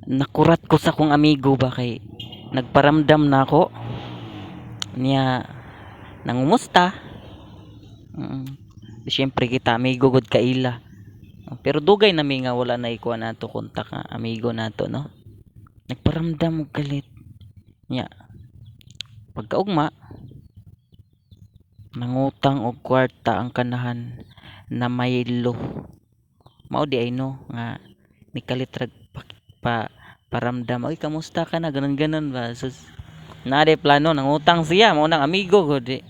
nakurat ko sa kong amigo ba kay nagparamdam na ako niya nangumusta. mm. Siyempre kita amigo gud kaila, pero dugay na mi nga wala na ikuha nato kontak nga amigo nato, no. Nagparamdam og galit niya pagkaugma nangutang og kwarta ang kanahan na maylo. Mao di ay no nga nikalit rag pa, paramdam, "Oy, kamusta ka na?" Ganon-ganon ba. Sus, na de plano nangutang siya, mao nang amigo gud di.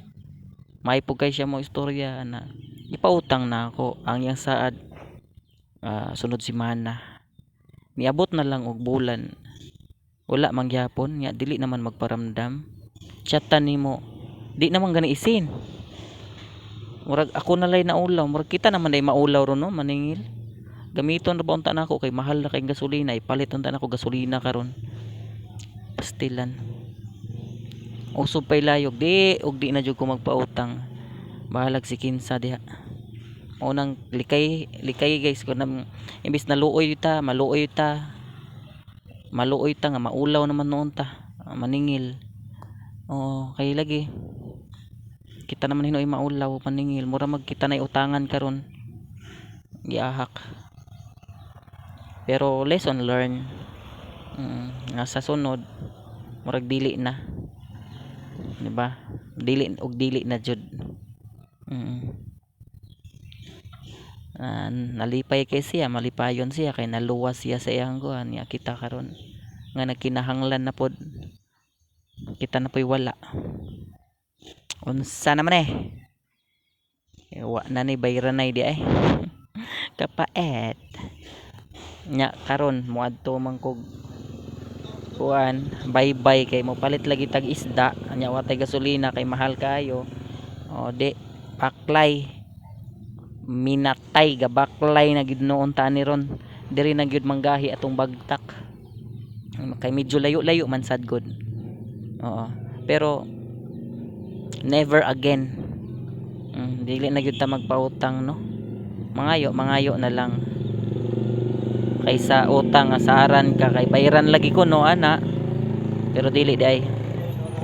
May kay siya mo istorya na ipautang na ako ang iyang saad sunod semana. Niabot na lang og bulan. Wala man gyapon nya dili naman magparamdam. Chatan nimo. Di naman gani isin. Murag ako na lay naulaw, murag kita naman day maulaw ron no maningil. Gamiton ra ba unta nako kay mahal na kay gasolina, ipalit unta nako gasolina karon. Pastilan. Usob pay layog di og di na jud ko magpautang. Bahalag si kinsa diha. Mao nang likay guys kun imbis na luoy ta, maluoy ta. Maluoy ta nga maulaw naman noon ta. Maningil. Oo, kay lagi kita naman hinoy maulaw maningil, mura magkita nay utangan karon. Giahak. Pero lesson learn. Nga sa sunod murag dili na. Di ba? Dili na jud. Nalipay kay siya, malipayon siya kay naluwas siya sa iyang kuan niya kita karon nga nagkinahanglan na pod kita na po'y wala. Unsa naman wa na ni bayranay di ay. Kapaet nya karon moadto man kog kuan bye kay mo palit lagi tag isda nya watay gasolina kay mahal kayo. O di aklay minatay gabaklay na gid noon tani ron diri na gyud manggahi atong bagtak kay medyo layo man sad gud. Oo, pero never again. Dili na gyud ta magpautang, no. Mangayo na lang kaysa utang nga saran ka kay bayran lagi ko no ana, pero dili di ay.